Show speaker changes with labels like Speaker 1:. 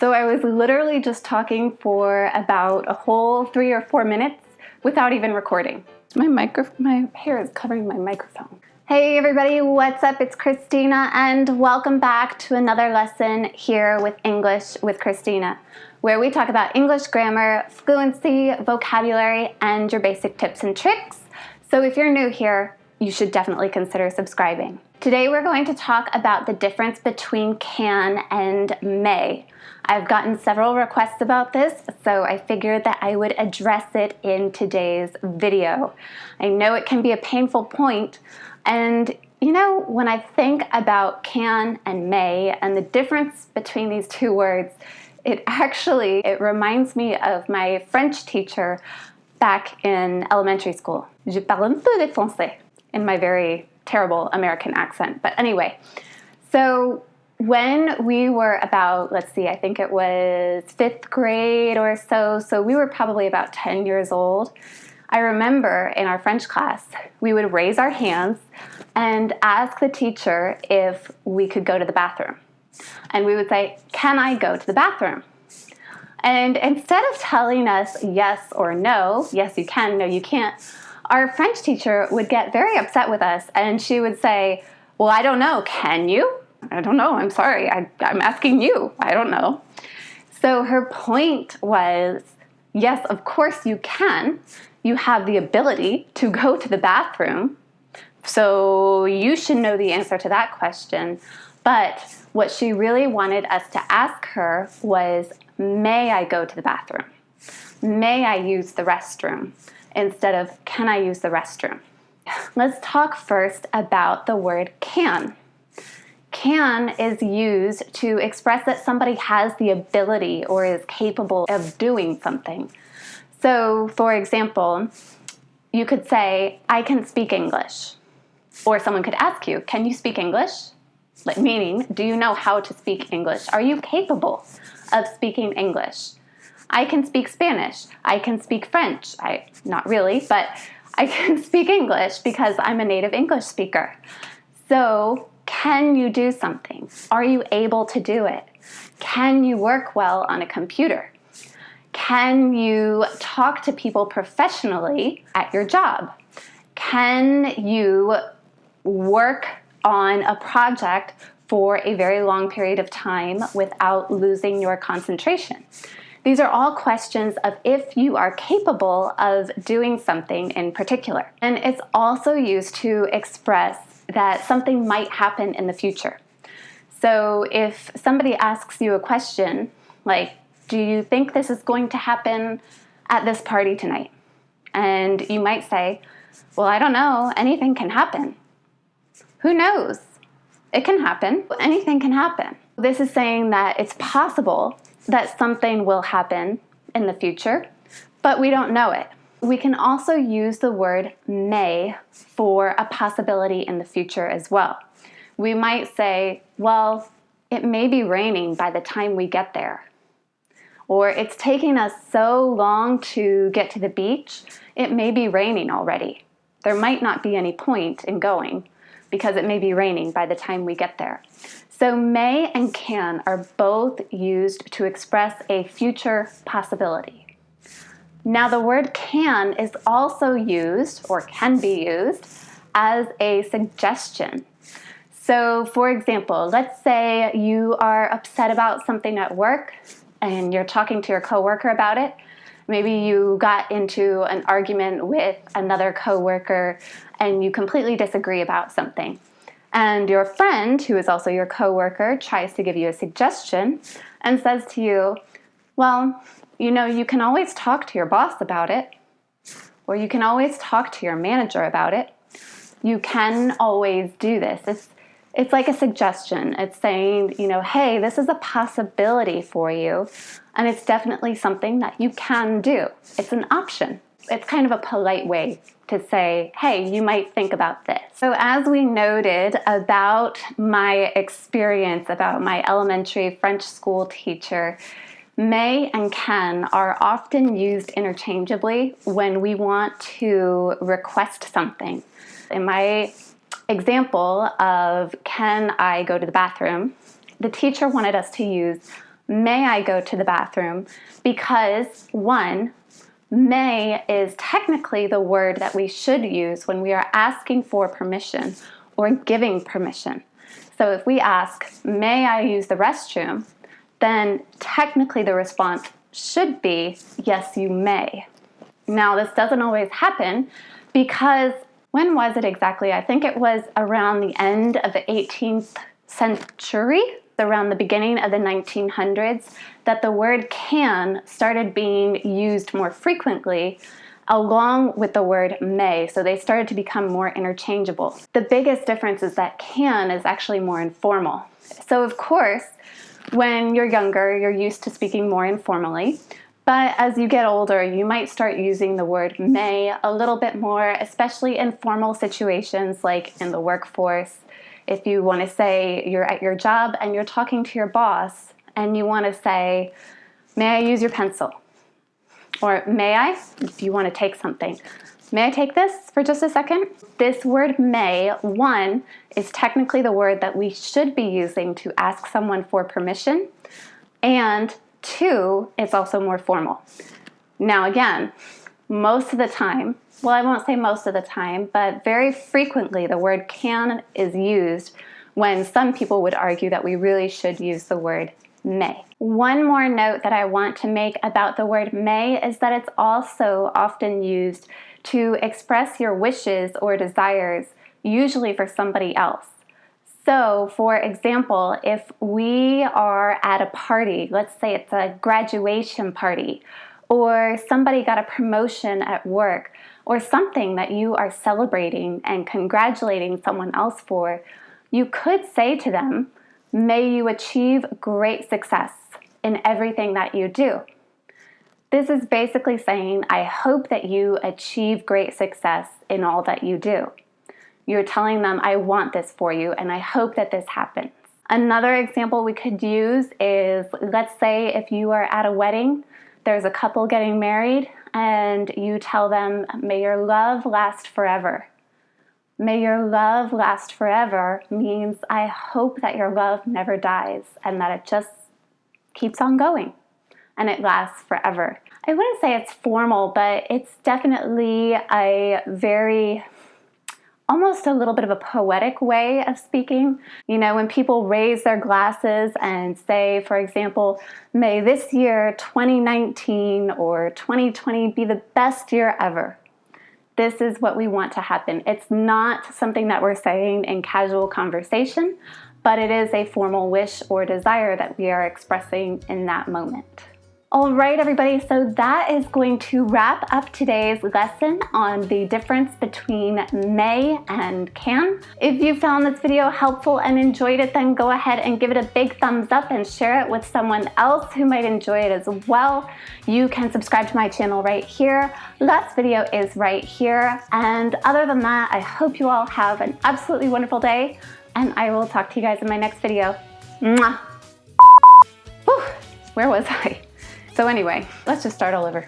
Speaker 1: So I was literally just talking for about a whole 3 or 4 minutes without even recording. My hair is covering my microphone. Hey everybody, what's up? It's Christina and welcome back to another lesson here with English with Christina, where we talk about English grammar, fluency, vocabulary, and your basic tips and tricks. So if you're new here, you should definitely consider subscribing. Today we're going to talk about the difference between can and may. I've gotten several requests about this, so I figured that I would address it in today's video. I know it can be a painful point, and you know, when I think about can and may and the difference between these two words, it reminds me of my French teacher back in elementary school. Je parle un peu de français in my very terrible American accent. But anyway, so when we were about, let's see, I think it was 5th grade or so we were probably about 10 years old. I remember in our French class, we would raise our hands and ask the teacher if we could go to the bathroom. And we would say, "Can I go to the bathroom?" And instead of telling us yes or no, yes you can, no you can't, our French teacher would get very upset with us and she would say, "Well, I don't know, can you?" "I don't know, I'm sorry, I'm asking you, I don't know." So her point was, yes, of course you can. You have the ability to go to the bathroom, so you should know the answer to that question. But what she really wanted us to ask her was, may I go to the bathroom? May I use the restroom? Instead of, can I use the restroom? Let's talk first about the word can. Can is used to express that somebody has the ability or is capable of doing something. So, for example, you could say, "I can speak English." Or someone could ask you, "Can you speak English?" Like, meaning, do you know how to speak English? Are you capable of speaking English? I can speak Spanish. I can speak French. Not really, but I can speak English because I'm a native English speaker. So, can you do something? Are you able to do it? Can you work well on a computer? Can you talk to people professionally at your job? Can you work on a project for a very long period of time without losing your concentration? These are all questions of if you are capable of doing something in particular. And it's also used to express that something might happen in the future. So if somebody asks you a question like, "Do you think this is going to happen at this party tonight?" And you might say, "Well, I don't know. Anything can happen." Who knows? It can happen. Anything can happen. This is saying that it's possible that something will happen in the future, but we don't know it. We can also use the word may for a possibility in the future as well. We might say, "Well, it may be raining by the time we get there." Or, "It's taking us so long to get to the beach, it may be raining already. There might not be any point in going because it may be raining by the time we get there." So may and can are both used to express a future possibility. Now the word can is also used, or can be used, as a suggestion. So for example, let's say you are upset about something at work and you're talking to your coworker about it. Maybe you got into an argument with another coworker and you completely disagree about something. And your friend, who is also your coworker, tries to give you a suggestion and says to you, "Well, you know, you can always talk to your boss about it, or you can always talk to your manager about it. You can always do this." It's like a suggestion. It's saying, you know, hey, this is a possibility for you, and it's definitely something that you can do. It's an option. It's kind of a polite way to say, hey, you might think about this. So as we noted about my experience, about my elementary French school teacher, may and can are often used interchangeably when we want to request something. In my example of, "Can I go to the bathroom?" the teacher wanted us to use may I go to the bathroom? Because one, may is technically the word that we should use when we are asking for permission or giving permission. So if we ask, may I use the restroom? Then technically the response should be, yes, you may. Now, this doesn't always happen because when was it exactly? I think it was around the end of the 18th century, around the beginning of the 1900s, that the word can started being used more frequently along with the word may. So they started to become more interchangeable. The biggest difference is that can is actually more informal. So of course, when you're younger, you're used to speaking more informally. But as you get older, you might start using the word may a little bit more, especially in formal situations like in the workforce. If you want to say you're at your job and you're talking to your boss and you want to say, may I use your pencil? Or may I, if you want to take something. May I take this for just a second? This word may, one, is technically the word that we should be using to ask someone for permission. And two, it's also more formal. Now again, most of the time, well, I won't say most of the time, but very frequently the word can is used when some people would argue that we really should use the word may. One more note that I want to make about the word may is that it's also often used to express your wishes or desires, usually for somebody else. So, for example, if we are at a party, let's say it's a graduation party, or somebody got a promotion at work, or something that you are celebrating and congratulating someone else for, you could say to them, may you achieve great success in everything that you do. This is basically saying, I hope that you achieve great success in all that you do. You're telling them, I want this for you, and I hope that this happens. Another example we could use is, let's say if you are at a wedding, there's a couple getting married, and you tell them, may your love last forever. May your love last forever means I hope that your love never dies and that it just keeps on going and it lasts forever. I wouldn't say it's formal, but it's definitely a very, almost a little bit of a poetic way of speaking. You know, when people raise their glasses and say, for example, may this year 2019 or 2020 be the best year ever. This is what we want to happen. It's not something that we're saying in casual conversation, but it is a formal wish or desire that we are expressing in that moment. All right, everybody, so that is going to wrap up today's lesson on the difference between may and can. If you found this video helpful and enjoyed it, then go ahead and give it a big thumbs up and share it with someone else who might enjoy it as well. You can subscribe to my channel right here. Last video is right here. And other than that, I hope you all have an absolutely wonderful day, and I will talk to you guys in my next video. Mwah. Whew, where was I? So anyway, let's just start all over.